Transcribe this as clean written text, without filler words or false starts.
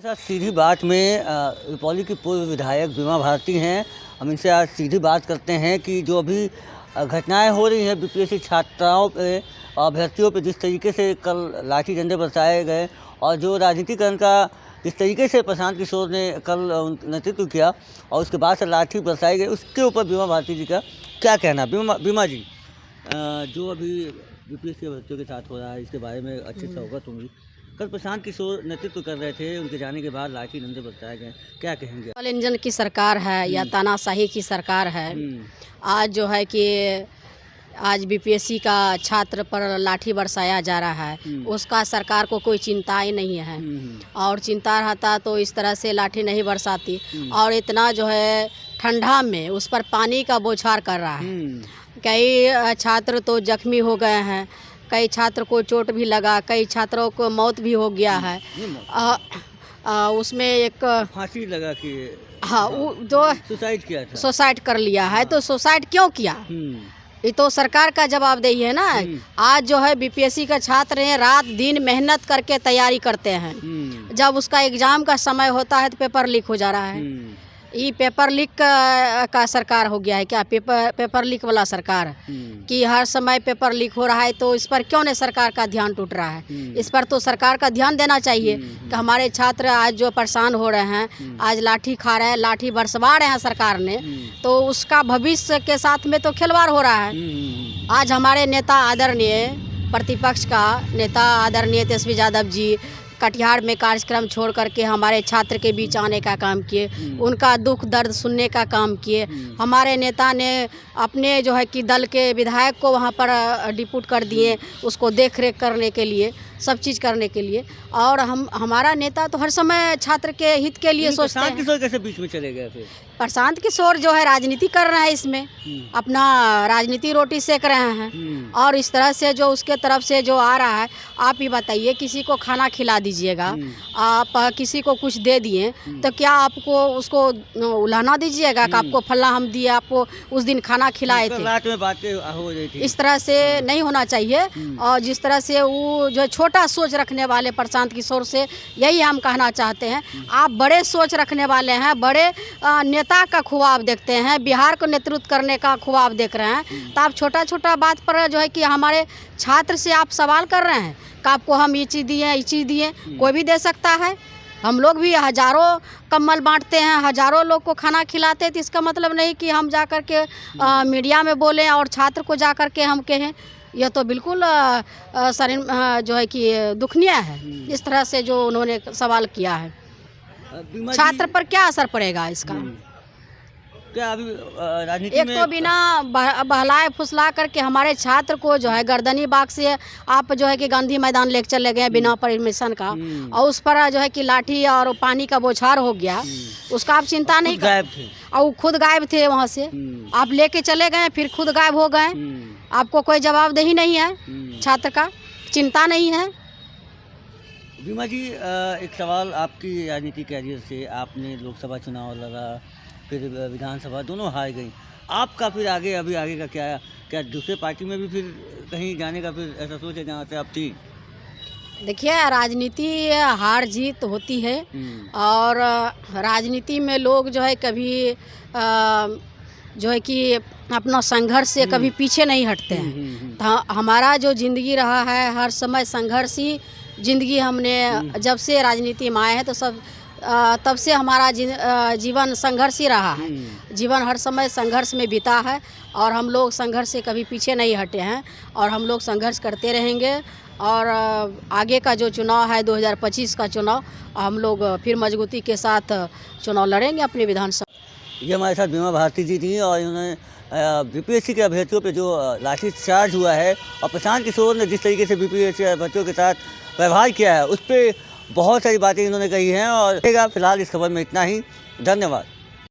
साथ सीधी बात में रुपौली की पूर्व विधायक बीमा भारती हैं। हम इनसे आज सीधी बात करते हैं कि जो अभी घटनाएं हो रही हैं बीपीएससी छात्राओं पे, अभ्यर्थियों पे, जिस तरीके से कल लाठी डंडे बरसाए गए और जो राजनीतिकरण का जिस तरीके से प्रशांत किशोर ने कल नेतृत्व किया और उसके बाद से लाठी बरसाई गई, उसके ऊपर बीमा भारती जी का क्या कहना। बीमा जी, जो अभी बीपीएससी अभ्यर्थियों के साथ हो रहा है इसके बारे में अच्छे से अवगत होंगी। कल प्रशांत किशोर नेतृत्व कर रहे थे, उनके जाने के बाद लाठी डंडे बरसाए गए, क्या कहेंगे। डबल इंजन की सरकार है या तानाशाही की सरकार है। आज जो है कि आज बीपीएससी का छात्र पर लाठी बरसाया जा रहा है, उसका सरकार को कोई चिंता ही नहीं है। और चिंता रहता तो इस तरह से लाठी नहीं बरसाती। और इतना जो है ठंडा में उस पर पानी का बौछार कर रहा है। कई छात्र तो जख्मी हो गए हैं, कई छात्र को चोट भी लगा, कई छात्रों को मौत भी हो गया है। उसमें एक फांसी लगा कि हाँ, वो जो सुसाइड किया था, सुसाइड कर लिया है। तो सुसाइड क्यों किया, ये तो सरकार का जवाबदेही है ना। आज जो है बीपीएससी का छात्र हैं, रात दिन मेहनत करके तैयारी करते हैं। जब उसका एग्जाम का समय होता है तो पेपर लीक हो जा रहा है। ये पेपर लीक का सरकार हो गया है क्या, पेपर लीक वाला सरकार कि हर समय पेपर लीक हो रहा है। तो इस पर क्यों नहीं सरकार का ध्यान टूट रहा है। इस पर तो सरकार का ध्यान देना चाहिए कि हमारे छात्र आज जो परेशान हो रहे हैं, आज लाठी खा रहे हैं, लाठी बरसवा रहे हैं सरकार ने, तो उसका भविष्य के साथ में तो खिलवाड़ हो रहा है। आज हमारे नेता आदरणीय प्रतिपक्ष का नेता आदरणीय तेजस्वी यादव जी कटिहार में कार्यक्रम छोड़ करके हमारे छात्र के बीच आने का काम किए, उनका दुख दर्द सुनने का काम किए। हमारे नेता ने अपने जो है कि दल के विधायक को वहाँ पर डिप्यूट कर दिए, उसको देख रेख करने के लिए, सब चीज़ करने के लिए। और हमारा नेता तो हर समय छात्र के हित के लिए सोचते हैं। प्रशांत किशोर कैसे बीच में चले गए फिर? प्रशांत किशोर जो है राजनीति कर रहे हैं, इसमें अपना राजनीति रोटी सेक रहे हैं। और इस तरह से जो उसके तरफ से जो आ रहा है, आप ही बताइए, किसी को खाना खिला दीजिएगा, आप किसी को कुछ दे दिए तो क्या आपको उसको उलाहना दीजिएगा कि आपको फला हम दिए, आपको उस दिन खाना खिलाए थे। रात में बातें हो रही थी। इस तरह से नहीं होना चाहिए। और जिस तरह से वो जो छोटा सोच रखने वाले प्रशांत किशोर से यही हम कहना चाहते हैं, आप बड़े सोच रखने वाले हैं, बड़े नेता का ख्वाब देखते हैं, बिहार को नेतृत्व करने का ख्वाब देख रहे हैं, तो आप छोटा छोटा बात पर जो है कि हमारे छात्र से आप सवाल कर रहे हैं कि आपको हम ये चीज़ दिए, ये चीज़ दिए। कोई भी दे सकता है। हम लोग भी हज़ारों कम्बल बांटते हैं, हज़ारों लोग को खाना खिलाते हैं। तो इसका मतलब नहीं कि हम जा कर के मीडिया में बोलें और छात्र को जा कर के हम कहें। यह तो बिल्कुल जो है कि दुखनीय है इस तरह से जो उन्होंने सवाल किया है। छात्र पर क्या असर पड़ेगा इसका? क्या अभी राजनीति एक तो बिना बहलाए फुसला करके हमारे छात्र को जो है गर्दनी बाग से आप जो है कि गांधी मैदान लेकर चले गए बिना परमिशन का, और उस पर जो है कि लाठी और पानी का बौछार हो गया, उसका आप चिंता नहीं गायब थे। और वो खुद गायब थे वहाँ से, आप लेके चले गए, फिर खुद गायब हो गए। आपको कोई जवाबदेही नहीं है, छात्र का चिंता नहीं है। बीमा जी, एक सवाल, आपकी राजनीति कैरियर से आपने लोकसभा चुनाव लड़ा, फिर विधानसभा, दोनों हार गई। आपका फिर आगे का क्या दूसरे पार्टी में भी फिर कहीं जाने का फिर ऐसा सोच है जहाँ से आप थी? देखिए, राजनीति हार जीत होती है और राजनीति में लोग जो है कभी जो है कि अपना संघर्ष से कभी पीछे नहीं हटते हैं। तो हमारा जो ज़िंदगी रहा है, हर समय संघर्ष ही ज़िंदगी हमने जब से राजनीति में आए हैं तो तब से हमारा जीवन संघर्ष ही रहा है। जीवन हर समय संघर्ष में बीता है और हम लोग संघर्ष से कभी पीछे नहीं हटे हैं और हम लोग संघर्ष करते रहेंगे। और आगे का जो चुनाव है 2025 का चुनाव, हम लोग फिर मजबूती के साथ चुनाव लड़ेंगे अपने विधानसभा। ये हमारे साथ बीमा भारती जी थी और इन्होंने बीपीएससी के अभ्यर्थियों पे जो लाठीचार्ज हुआ है और प्रशांत किशोर ने जिस तरीके से बीपीएससी अभ्यर्थियों के साथ व्यवहार किया है, उस पर बहुत सारी बातें इन्होंने कही हैं। और फिलहाल इस खबर में इतना ही। धन्यवाद।